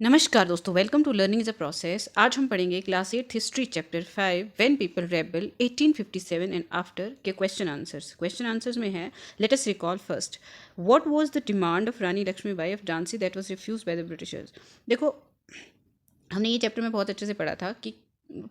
नमस्कार दोस्तों, welcome to learning is a process. आज हम पढ़ेंगे class 8 history chapter 5 when people rebel 1857 and after के क्वेश्चन आंसर्स। क्वेश्चन आंसर्स में है, let us recall first, what was the demand of Rani Lakshmibai of Jhansi that was refused by the Britishers. देखो, हमने ये chapter में बहुत अच्छे से पढ़ा था कि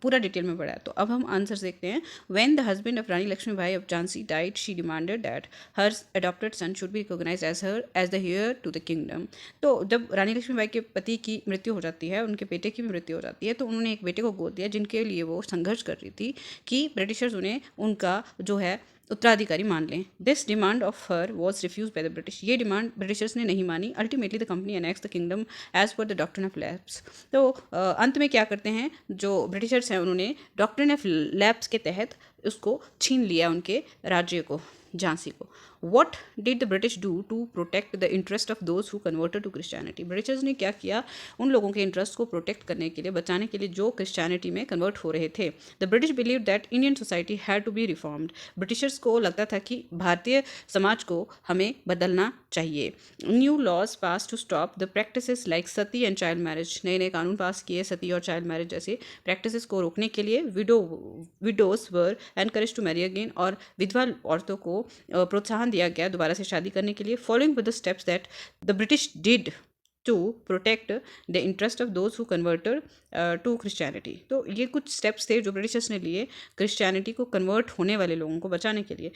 पूरा डिटेल में पढ़ा है। तो अब हम आंसर देखते हैं। When the husband of Rani Lakshmibai of Jhansi died she demanded that her adopted son should be recognize as the heir to the kingdom. तो जब रानी लक्ष्मीबाई के पति की मृत्यु हो जाती है, उनके बेटे की भी मृत्यु हो जाती है, तो उन्होंने एक बेटे को गोद दिया जिनके लिए वो संघर्ष कर रही थी कि ब्रिटिशर्स उन्हें उनका जो है उत्तराधिकारी मान लें। This demand of her was refuse by the British. ये डिमांड ब्रिटिशर्स ने नहीं मानी। Ultimately the company annex the kingdom as per the doctrine of lapse. तो अंत में क्या करते हैं, जो ब्रिटिशर्स हैं उन्होंने डॉक्ट्रिन ऑफ लैप्स के तहत उसको छीन लिया, उनके राज्य को, झांसी को। What did the British do to protect the interest of those who converted to Christianity. Britishers ने क्या किया उन लोगों के इंटरेस्ट को प्रोटेक्ट करने के लिए, बचाने के लिए, जो क्रिश्चियनिटी में कन्वर्ट हो रहे थे। The British believe that Indian society had to be reformed. Britishers को लगता था कि भारतीय समाज को हमें बदलना चाहिए। New laws pass to stop the practices like sati and child marriage. नए नए कानून पास किए सती और चाइल्ड मैरिज जैसे प्रैक्टिसेस को रोकने के लिए। Widows were encourage to marry again. और विधवा औरतों को प्रोत्साहन दिया गया दोबारा से शादी करने के लिए। Following with the steps that the British did to protect the interest of those who converted to Christianity. तो ये कुछ स्टेप्स थे जो ब्रिटिशर्स ने लिए क्रिश्चियनिटी को कन्वर्ट होने वाले लोगों को बचाने के लिए।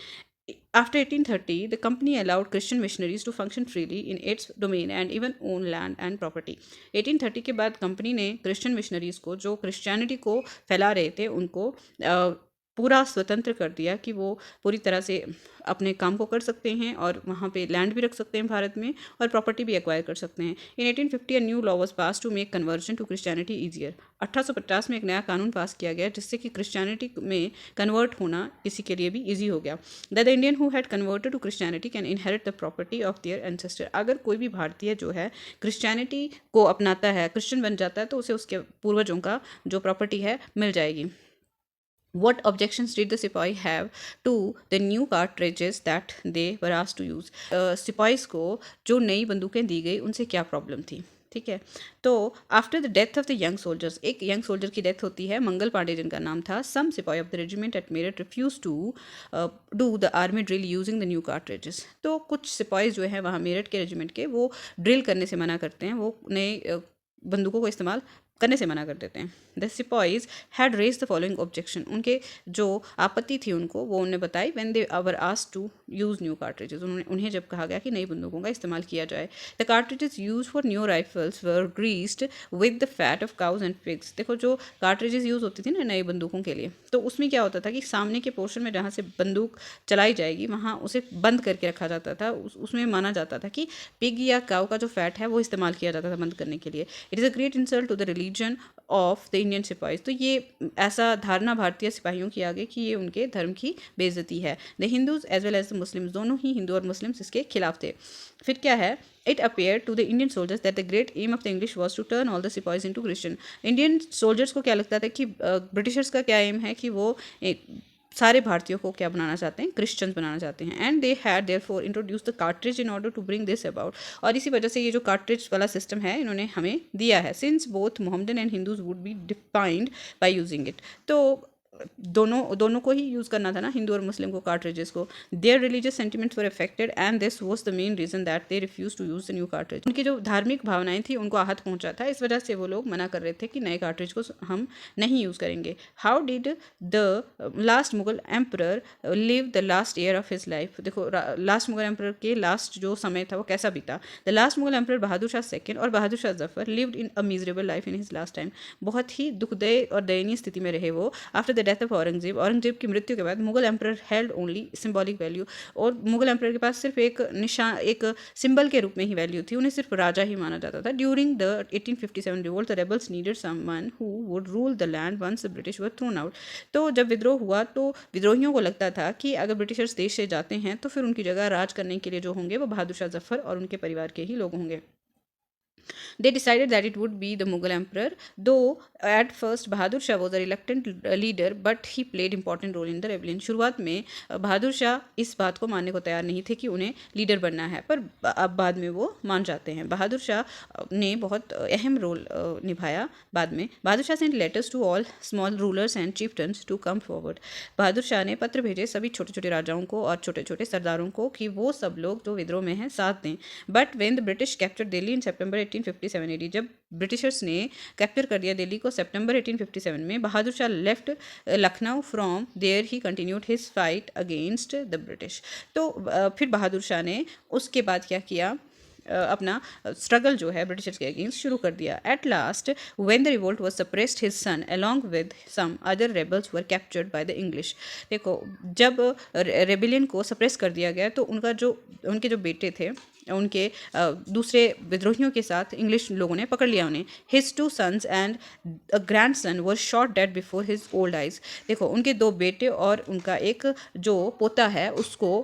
After 1830, the company allowed Christian missionaries to function freely in its domain and even own land and property. 1830 के बाद कंपनी ने क्रिश्चियन मिशनरीज को, जो क्रिश्चियनिटी को फैला रहे थे, उनको पूरा स्वतंत्र कर दिया कि वो पूरी तरह से अपने काम को कर सकते हैं और वहाँ पे लैंड भी रख सकते हैं भारत में, और प्रॉपर्टी भी एक्वायर कर सकते हैं। In 1850 a new law was pass to make conversion to Christianity easier. 1850 में एक नया कानून पास किया गया जिससे कि क्रिश्चियनिटी में कन्वर्ट होना किसी के लिए भी ईजी हो गया। That the Indian who had converted to Christianity can inherit the property of their ancestor. अगर कोई भी भारतीय जो है क्रिश्चियनिटी को अपनाता है, क्रिश्चियन बन जाता है, तो उसे उसके पूर्वजों का जो प्रॉपर्टी है मिल जाएगी। What objections did the सिपाही have to the new cartridges that they were asked to use? सिपाहीज को जो नई बंदूकें दी गई उनसे क्या प्रॉब्लम थी, ठीक है। तो after the death of the young soldiers, एक यंग सोल्जर की डेथ होती है, मंगल पांडे जिनका नाम था। Some sipahi of the regiment at Meerut refuse to do the army drill using the new cartridges. तो कुछ सिपाही जो है वहाँ मेरठ के रेजिमेंट के, वो ड्रिल करने से मना करते हैं, वो नए बंदूकों को इस्तेमाल करने से मना कर देते हैं। The sepoys had raised the following objection. उनके जो आपत्ति थी उनको, वो उन्हें बताई। When they were asked to use new cartridges, उन्हें जब कहा गया कि नई बंदूकों का इस्तेमाल किया जाए। The cartridges use for new rifles were greased with the fat of cows and pigs. देखो, जो कार्ट्रिजेस यूज़ होती थी ना नई बंदूकों के लिए, तो उसमें क्या होता था कि सामने के पोर्शन में जहाँ से बंदूक चलाई जाएगी वहाँ उसे बंद करके रखा जाता था। उसमें माना जाता था कि पिग या काउ का जो फैट है वो इस्तेमाल किया जाता था बंद करने के लिए। It is a great insult to the religion of the Indian sipahi. तो ये ऐसा धारणा भारतीय सिपाहियों की आगे कि ये उनके धर्म की बेइज्जती है। The Hindus as well as the Muslims, दोनों ही हिंदू और मुस्लिम्स इसके खिलाफ थे। फिर क्या है, it appear to the Indian soldiers that the great aim of the English was to turn all the sepoys into Christian. Indian soldiers को क्या लगता था कि ब्रिटिशर्स का क्या एम है कि वो सारे भारतीयों को क्या बनाना चाहते हैं, क्रिश्चियंस बनाना चाहते हैं। And they had therefore introduce the cartridge in order to bring this about. और इसी वजह से ये जो कार्ट्रिज वाला सिस्टम है इन्होंने हमें दिया है। Since both Mohammedan and Hindus would be defined by using it. तो दोनों को ही यूज़ करना था ना, हिंदू और मुस्लिम को, कार्ट्रिजेस को। Their religious sentiments were affected and this was the main reason that they refuse to use the new cartridge. उनकी जो धार्मिक भावनाएं थी उनको आहत पहुंचा था, इस वजह से वो लोग मना कर रहे थे कि नए कार्ट्रिज को हम नहीं यूज़ करेंगे। How did the last Mughal emperor live the last year of his life. देखो, लास्ट मुगल एम्परर के लास्ट जो समय था वो कैसा बीता। The last Mughal emperor Bahadur Shah second और Bahadur Shah Zafar lived in a miserable life in his last time. बहुत ही दुखदायी और दयनीय स्थिति में रहे वो। After the death of Aurangzeb, Aurangzeb की मृत्यु के बाद Mughal emperor held only symbolic value. और मुगल एम्परर के पास सिर्फ एक निशान, एक सिंबल के रूप में ही वैल्यू थी, उन्हें सिर्फ राजा ही माना जाता था। During the 1857 revolt the rebels needed someone who would rule the land once the British were thrown out. तो जब विद्रोह हुआ तो विद्रोहियों को लगता था कि अगर ब्रिटिशर्स देश से जाते हैं तो फिर उनकी जगह राज करने के लिए जो होंगे वो बहादुर शाह जफर और उनके परिवार के ही लोग होंगे। They decided that it would be the Mughal emperor, though at first Bahadur Shah was a reluctant leader, but he played important role in the rebellion. शुरुआत में बहादुर शाह इस बात को मानने को तैयार नहीं थे कि उन्हें लीडर बनना है, पर अब बाद में वो मान जाते हैं. बहादुर शाह ने बहुत अहम रोल निभाया बाद में. Bahadur Shah sent letters to all small rulers and chieftains to come forward. Bahadur Shah ने पत्र भेजे सभी छोटे छोटे राजाओं को और छोटे छोटे सरदारों को कि वो सब लोग जो विद्रोह में हैं साथ दें. But when the British capture Delhi in September 1857 AD, जब ब्रिटिशर्स ने कैप्चर कर दिया दिल्ली को सितंबर 1857 में, Bahadur Shah left Lucknow. From there he continued his fight against the British. तो फिर बहादुर शाह ने उसके बाद क्या किया, अपना स्ट्रगल जो है ब्रिटिशर्स के अगेंस्ट शुरू कर दिया. At last when the revolt was suppressed, his son along with some other rebels were captured by the English. देखो, जब रेबिलियन को सप्रेस कर दिया गया तो उनके जो बेटे थे, उनके दूसरे विद्रोहियों के साथ इंग्लिश लोगों ने पकड़ लिया उन्हें. His 2 sons and a grand son were shot dead before his old eyes. देखो, उनके 2 बेटे और उनका एक जो पोता है उसको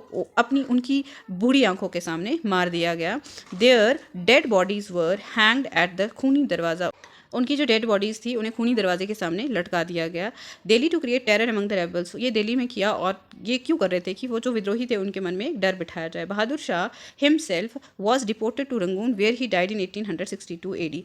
उनकी बूढ़ी आंखों के सामने मार दिया गया. Their dead bodies were hanged at the Khooni Darwaza. उनकी जो डेड बॉडीज़ थी उन्हें खूनी दरवाजे के सामने लटका दिया गया. Delhi to create terror among the rebels. ये दिल्ली में किया, और ये क्यों कर रहे थे कि वो जो विद्रोही थे उनके मन में एक डर बिठाया जाए. Bahadur Shah himself was deported to Rangoon where he died in 1862 AD.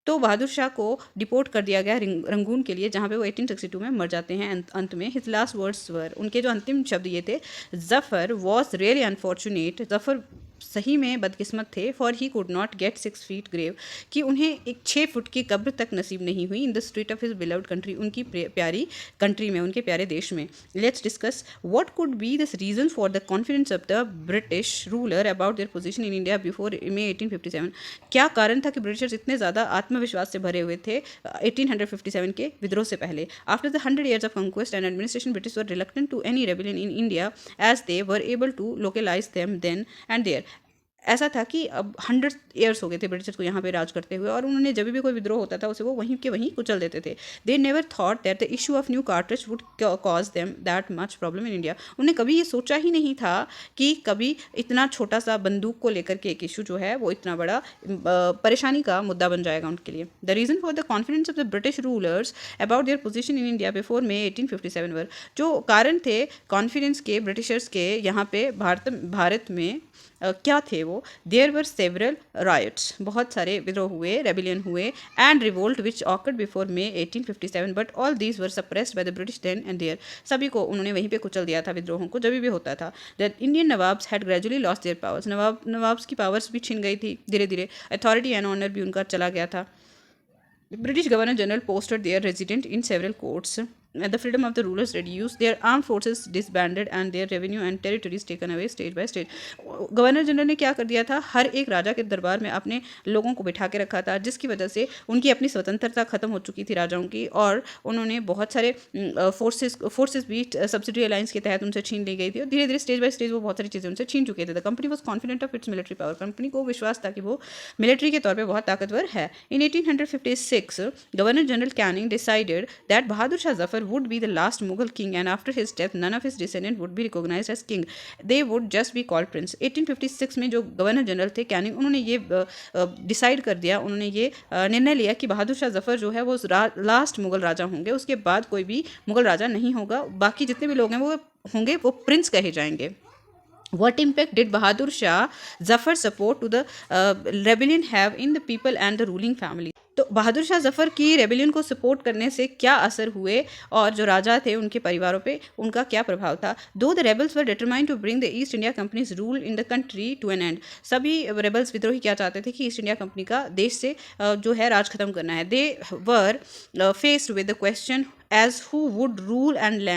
तो बहादुर शाह को डिपोर्ट कर दिया गया रंगून के लिए, जहाँ पे वो 1862 में मर जाते हैं अंत में. हिज लास्ट वर्ड्स वर, उनके जो अंतिम शब्द ये थे, Zafar was really unfortunate. Zafar सही में बदकिस्मत थे. For he could not get 6 feet grave, कि उन्हें एक 6 फुट की कब्र तक नसीब नहीं हुई. In the street of his beloved country, उनकी प्यारी कंट्री में, उनके प्यारे देश में. Let's discuss what could be this reason for the confidence of the British ruler about their position in India before May 1857. क्या कारण था कि ब्रिटिशर्स इतने ज़्यादा आत्मविश्वास से भरे हुए थे 1857 के विद्रोह से पहले. After the 100 years of conquest and administration, British were reluctant to any rebellion in India as they were able to localize them then and there. ऐसा था कि अब 100 ईयर्स हो गए थे ब्रिटिशर्स को यहाँ पे राज करते हुए, और उन्होंने जब भी कोई विद्रोह होता था उसे वो वहीं के वहीं कुचल देते थे. They never thought that the issue of new cartridge would cause them that much problem in India. उन्हें कभी ये सोचा ही नहीं था कि कभी इतना छोटा सा बंदूक को लेकर के एक इशू जो है वो इतना बड़ा परेशानी का मुद्दा बन जाएगा उनके लिए. The reason for the confidence of the British rulers about their position in India before May 1857 वर, जो कारण थे कॉन्फिडेंस के ब्रिटिशर्स के यहाँ पे भारत में क्या थे वो. देयर वर सेवरल राइट्स, बहुत सारे विद्रोह हुए, रेबिलियन हुए, and revolt which occurred before May 1857, but all these were suppressed by the British then and there. सभी को उन्होंने वहीं पे कुचल दिया था, विद्रोहों को जब भी होता था. The Indian nawabs had gradually lost their powers. Nawabs की पावर्स भी छिन गई थी धीरे धीरे. अथॉरिटी एंड ऑनर भी उनका चला गया था. British Governor General posted their resident in several courts. The freedom of the rulers reduced, their armed forces disbanded, and their revenue and territories taken away state by state. Governor general ने क्या कर दिया था, हर एक राजा के दरबार में अपने लोगों को बिठा के रखा था, जिसकी वजह से उनकी अपनी स्वतंत्रता खत्म हो चुकी थी राजाओं की, और उन्होंने बहुत सारे फोर्सेस भी सब्सिडी अलायंस के तहत उनसे छीन ली गई थी, और धीरे धीरे स्टेज बाय स्टेज वो बहुत सारी चीज़ें उनसे छीन चुके थे. The company was confident of its military power. Company को विश्वास था कि वो मिलिट्री के तौर पर बहुत ताकतवर है. इन 1856 governor general Canning decided that Bahadur Shah Zafar would be the last Mughal king, and after his death none of his descendants would be recognized as king. They would just be called prince. 1856 में जो governor general थे Canning, उन्होंने ये decide कर दिया, उन्होंने ये निर्णय लिया कि बहादुर शाह जफर जो है वो लास्ट मुगल राजा होंगे. उसके बाद कोई भी मुगल राजा नहीं होगा. बाकी जितने भी लोग हैं वो होंगे वो प्रिंस कहे जाएंगे. What impact did Bahadur Shah Zafar support to the rebellion have in the people and the ruling family? तो बहादुर शाह जफ़र की रेबिलियन को सपोर्ट करने से क्या असर हुए, और जो राजा थे उनके परिवारों पे उनका क्या प्रभाव था. Though the rebels were determined to bring the East India company's rule in the country to an end. सभी रेबल्स विद्रोही क्या चाहते थे कि ईस्ट इंडिया कंपनी का देश से जो है राज खत्म करना है. They were faced with the question as who would rule and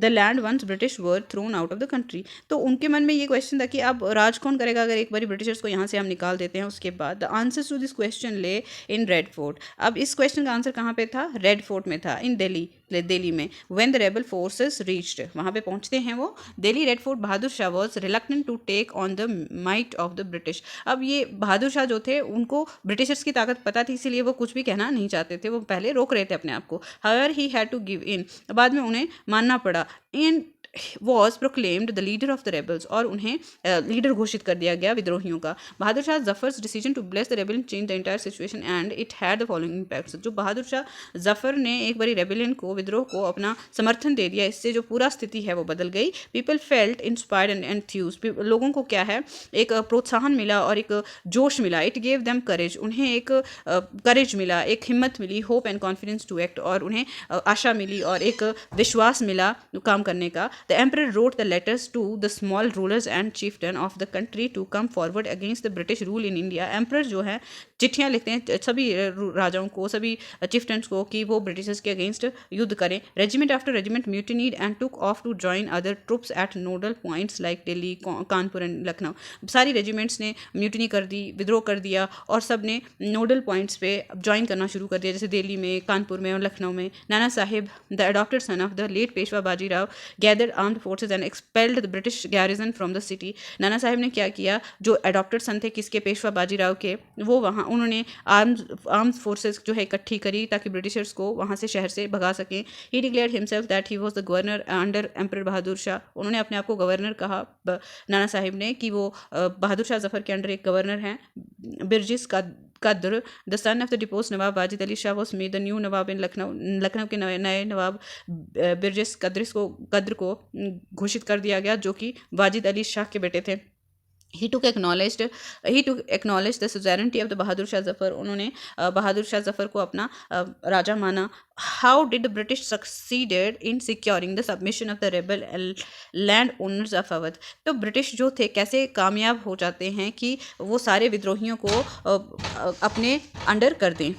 the land once British were thrown out of the country. तो उनके मन में ये क्वेश्चन था कि अब राज कौन करेगा अगर एक बार ब्रिटिशर्स को यहाँ से हम निकाल देते हैं. उसके बाद the answers to this question lay in red fort. अब इस क्वेश्चन का आंसर कहाँ पे था, रेड फोर्ट में था, इन दिल्ली में. When the rebel forces reached, वहाँ पे पहुँचते हैं वो Delhi. Red Fort Bahadur Shah was reluctant to take on the might of the British. अब ये बहादुर शाह जो थे उनको ब्रिटिशर्स की ताकत पता थी, इसीलिए वो कुछ भी कहना नहीं चाहते थे, वो पहले रोक रहे थे अपने आप को. However he had to give in, बाद में उन्हें मानना पड़ा. In was proclaimed the leader of the rebels, और उन्हें लीडर घोषित कर दिया गया विद्रोहियों का. Bahadur Shah Zafar's decision to bless the rebellion change the entire situation and it had the following impacts. जो बहादुर शाह जफर ने एक बारी रेबेलियन को, विद्रोह को अपना समर्थन दे दिया, इससे जो पूरा स्थिति है वो बदल गई. People felt inspired and enthused. लोगों को क्या है, एक प्रोत्साहन मिला और एक जोश मिला. It gave them courage. उन्हें एक करेज मिला, एक हिम्मत मिली. Hope and confidence to act. और उन्हें आशा मिली और एक विश्वास मिला काम करने का. The emperor wrote the letters to the small rulers and chieftain of the country to come forward against the British rule in India. Emperor जो है चिट्ठियाँ लिखते हैं सभी राजाओं को, सभी चिफ्टन्स को, कि वो ब्रिटिशर्स के अगेंस्ट युद्ध करें. Regiment after regiment mutinied and took off to join other troops at nodal points like Delhi, Kanpur and Lucknow. सारी रेजिमेंट्स ने म्यूटिनी कर दी, विद्रोह कर दिया, और सब ने नोडल पॉइंट्स पे ज्वाइन करना शुरू कर दिया, जैसे दिल्ली में, कानपुर में और लखनऊ में. Nana Sahib, the adopted son of the late Peshwa Bajirao, gathered armed forces and expelled the British garrison from the city. Nana Sahib ने क्या किया, जो अडॉप्टेड सन थे किसके, पेशवा बाजीराव के, वो वहाँ उन्होंने आर्म्ड फोर्सेस जो है इकट्ठी करी ताकि ब्रिटिशर्स को वहाँ से, शहर से भगा सकें. He declared himself that he was the governor under emperor Bahadur Shah. उन्होंने अपने आप को गवर्नर कहा, नाना साहिब ने, कि वो बहादुर शाह जफर के अंडर एक गवर्नर हैं. Birjis Qadr, the son of the depose Nawab Wajid Ali Shah, was made the new nawab in Lucknow. Lucknow के नए नवाब बिरजिस कद्र को घोषित कर दिया गया, जो कि वाजिद अली शाह के बेटे थे. He took acknowledged the suzerainty of the बहादुर शाह जफर. उन्होंने बहादुर शाह जफर को अपना राजा माना. How did the British succeeded in securing the submission of the rebel land owners of Awadh? तो ब्रिटिश जो थे कैसे कामयाब हो जाते हैं कि वो सारे विद्रोहियों को अपने अंडर कर दें.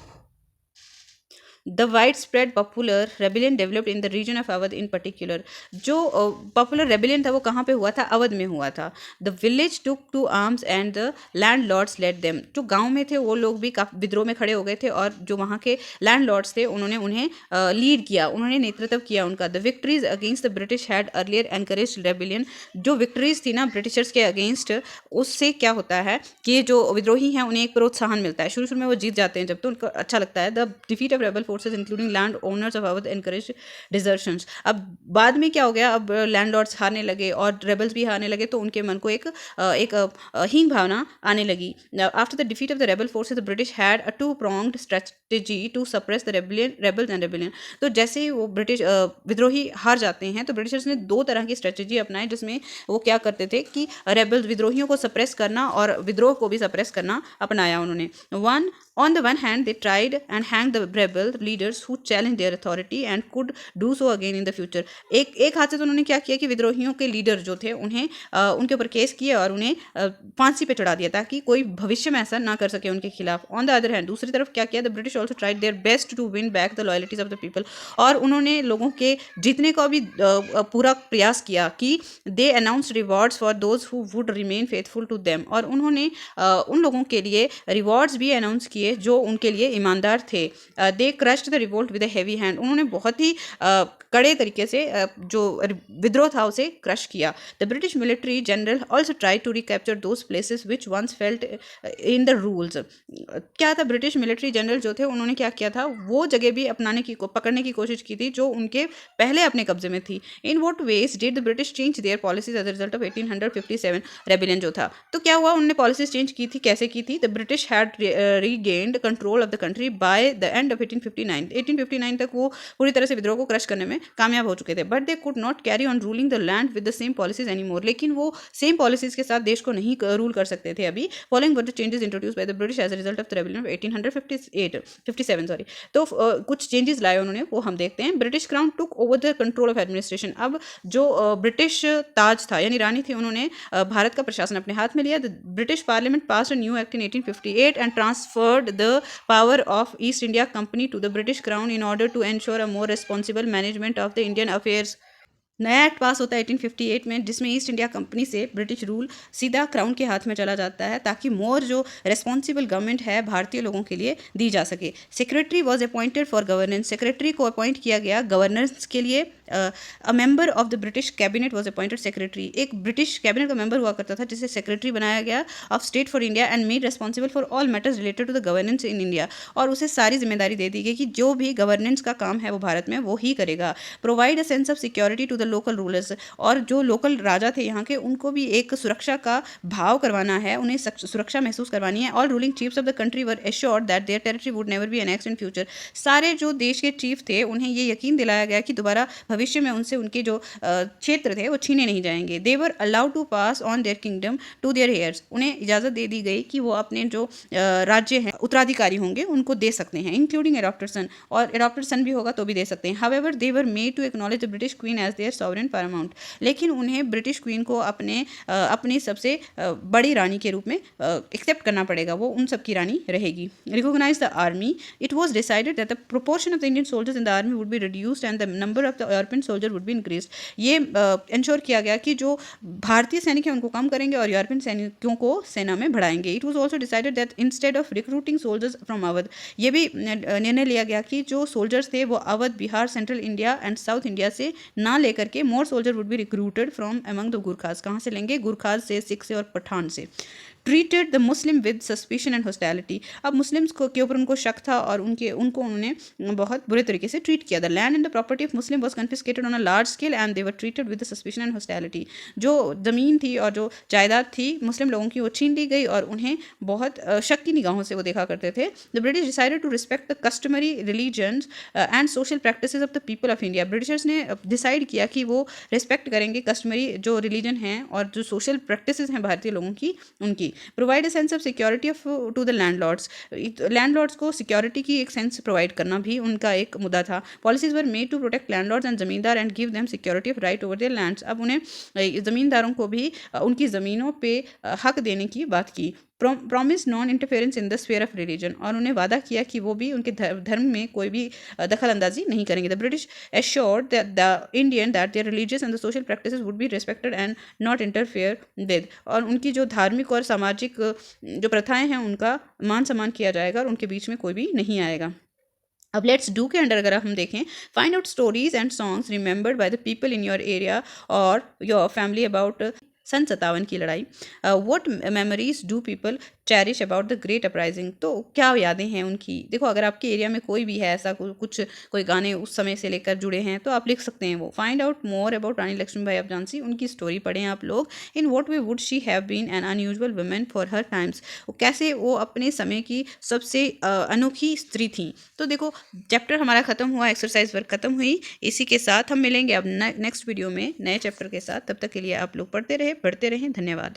The wide spread popular rebellion developed in the region of Awadh in particular. जो पॉपुलर रेबिलियन था वो कहाँ पे हुआ था, अवध में हुआ था. The village took to arms and the landlords led लेट देम. जो गांव में थे वो लोग भी काफी विद्रोह में खड़े हो गए थे, और जो वहाँ के लैंड लॉर्ड्स थे उन्होंने उन्हें लीड किया, उन्होंने नेतृत्व किया उनका. The victories against the British had earlier encourage rebellion. जो विक्ट्रीज थी ना ब्रिटिशर्स के अगेंस्ट, उससे क्या होता है कि जो विद्रोही हैं उन्हें एक प्रोत्साहन मिलता है. शुरू में वो जीत जाते हैं जब, तो उनको अच्छा लगता है. The defeat of rebel forces including land owners of Awadh encourage desertions. अब बाद में क्या हो गया, अब लैंडलॉर्ड्स हारने लगे और रेबल्स भी हारने लगे, तो उनके मन को एक हीन भावना आने लगी. After the defeat of the rebel forces the British had a two pronged strategy to suppress the rebels and rebellion. तो जैसे ही वो ब्रिटिश विद्रोही हार जाते हैं, तो ब्रिटिशर्स ने दो तरह की स्ट्रेटजी अपनाई, जिसमें वो क्या करते थे कि रेबल्स, विद्रोहियों को सप्रेस करना और विद्रोह को भी सप्रेस करना अपनाया उन्होंने. On the one hand, they tried and hanged the rebel leaders who challenged their authority and could do so again in the future. एक हाथ से तो उन्होंने क्या किया कि विद्रोहियों के लीडर जो थे उन्हें उनके ऊपर केस किया और उन्हें फांसी पे चढ़ा दिया, ताकि कोई भविष्य में ऐसा ना कर सके उनके खिलाफ. ऑन द अदर हैंड, दूसरी तरफ क्या किया, the British also tried their best to win back the loyalties of the people. और उन्होंने लोगों के जीतने का भी पूरा प्रयास किया कि they announce rewards for those who would remain faithful to them. और उन्होंने उन लोगों के लिए रिवॉर्ड्स भी अनाउंस किए जो उनके लिए ईमानदार थे. They crushed the revolt with a heavy hand. उन्होंने बहुत ही कड़े तरीके से जो विद्रोह था उसे क्रश किया. The British military general also try to recapture those places which once felt in the rules. क्या था, ब्रिटिश मिलिट्री जनरल जो थे उन्होंने क्या किया था, वो जगह भी पकड़ने की कोशिश की थी जो उनके पहले अपने कब्जे में थी. In what ways did the British change their policies as a result of 1857 rebellion जो था. तो क्या हुआ, उन्होंने पॉलिसीज चेंज की थी, कैसे की थी. The British had regained control of the country by the end of 1859 तक वो पूरी तरह से विद्रोह को क्रश करने में कामयाब हो चुके थे. But they could not carry on ruling the land with the same policies any more. लेकिन वो सेम पॉलिसीज के साथ देश को नहीं रूल कर सकते थे अभी. Following were the changes introduced by the British as a result of the rebellion of 1857 sorry. तो कुछ चेंजेस लाए उन्होंने, वो हम देखते हैं. British crown took over the control of administration. अब जो ब्रिटिश ताज था यानी रानी थी, उन्होंने भारत का प्रशासन अपने हाथ में लिया. The British parliament passed a new act in 1858 and transferred the power of East India Company to the British Crown in order to ensure a more responsible management of the Indian affairs. नया act पास होता है 1858 में, जिसमें east India company से British rule सीधा crown के हाथ में चला जाता है, ताकि मोर जो रेस्पॉन्सिबल गवर्नमेंट है भारतीय लोगों के लिए दी जा सके. Secretary was appointed for governance. Secretary को अपॉइंट किया गया गवर्नेंस के लिए. A member of the British cabinet was appointed secretary, एक ब्रिटिश कैबिनेट का मेंबर हुआ करता था जिसे सेक्रेटरी बनाया गया of state for India and made responsible for all matters related to the governance in India, और उसे सारी जिम्मेदारी दे दी गई कि जो भी गवर्नेंस का काम है वो भारत में वो ही करेगा। Provide a sense of security to the local rulers, और जो लोकल राजा थे यहाँ के उनको भी एक सुरक्षा का भाव करवाना है, उन्हें सुरक्षा महसूस करवानी है। All ruling chiefs of the country were assured that their territory would never be annexed in future, सारे जो देश के चीफ थे उन्हें ये यकीन दिलाया गया कि दोबारा भविष्य में उनसे उनके जो क्षेत्र थे वो छीने नहीं जाएंगे। They were allowed to pass on their kingdom to their heirs, उन्हें इजाज़त दे दी गई कि वो अपने जो राज्य हैं उत्तराधिकारी होंगे उनको दे सकते हैं, इंक्लूडिंग एडॉप्टेड सन, और एडॉप्टेड सन भी होगा तो भी दे सकते हैं। However they were made to acknowledge the British queen as their sovereign paramount, लेकिन उन्हें ब्रिटिश क्वीन को अपनी सबसे बड़ी रानी के रूप में एक्सेप्ट करना पड़ेगा, वो उन सब की रानी रहेगी। Recognise the army, it was decided that the proportion of the Indian soldiers in the army would be reduced and the number of the European soldier would be increase, ये इंश्योर किया गया कि जो भारतीय सैनिक हैं उनको कम करेंगे और यूरोपियन सैनिकों को सेना में बढ़ाएंगे। It was also decided that instead of recruiting soldiers from Awadh, ये भी निर्णय लिया गया कि जो सोल्जर्स थे वो Awadh, Bihar, central India and south India से ना लेकर के more soldier would be recruited from among the Gurkhas, कहाँ से लेंगे? गुरखास से, सिख से और पठान से। Treated the Muslim with suspicion and hostility, अब मुस्लिम्स को के ऊपर उनको शक था और उनको उन्होंने बहुत बुरे तरीके से ट्रीट किया। The land and the property of Muslim was confiscated on a large scale and they were treated with suspicion and hostility, जो ज़मीन थी और जो जायदाद थी मुस्लिम लोगों की वो छीन ली गई और उन्हें बहुत शक की निगाहों से वो देखा करते थे। The British decided to respect the customary religions and social practices of the people of India, Britishers ने डिसाइड किया कि वो रिस्पेक्ट करेंगे कस्टमरी जो रिलीजन हैं और जो सोशल प्रैक्टिसेस हैं भारतीय लोगों की उनकी। Provide a sense of security of to the landlords को सिक्योरिटी की एक सेंस प्रोवाइड करना भी उनका एक मुद्दा था। Policies were made to protect landlords and zamindar and give them security of right over their lands, अब उन्हें ज़मींदारों को भी उनकी ज़मीनों पे हक देने की बात की। Promise non interference in the sphere of religion, और उन्हें वादा किया कि वो भी उनके धर्म में कोई भी दखल अंदाजी नहीं करेंगे। The British assured the Indian that there religious and the social practices would be respected and not interfere with, और उनकी जो धार्मिक और सामाजिक जो प्रथाएं हैं उनका मान सम्मान किया जाएगा और उनके बीच में कोई भी नहीं आएगा। अब लेट्स डू के अंडर अगर हम देखें, find out stories and songs remembered by the people in your area और योर फैमिली अबाउट सन 57 की लड़ाई। What memories do people cherish about the great uprising, तो क्या यादें हैं उनकी। देखो अगर आपके एरिया में कोई भी है ऐसा कोई गाने उस समय से लेकर जुड़े हैं तो आप लिख सकते हैं वो। Find out more about Rani Lakshmibai of Jhansi, उनकी स्टोरी पढ़ें आप लोग। In what way would she have been an unusual women for her times, कैसे वो अपने समय की सबसे अनोखी स्त्री थी। तो देखो चैप्टर हमारा खत्म हुआ, एक्सरसाइज वर्क खत्म हुई। इसी के साथ हम मिलेंगे अब नेक्स्ट वीडियो में नए चैप्टर के साथ। तब तक के लिए आप लोग पढ़ते रहें धन्यवाद।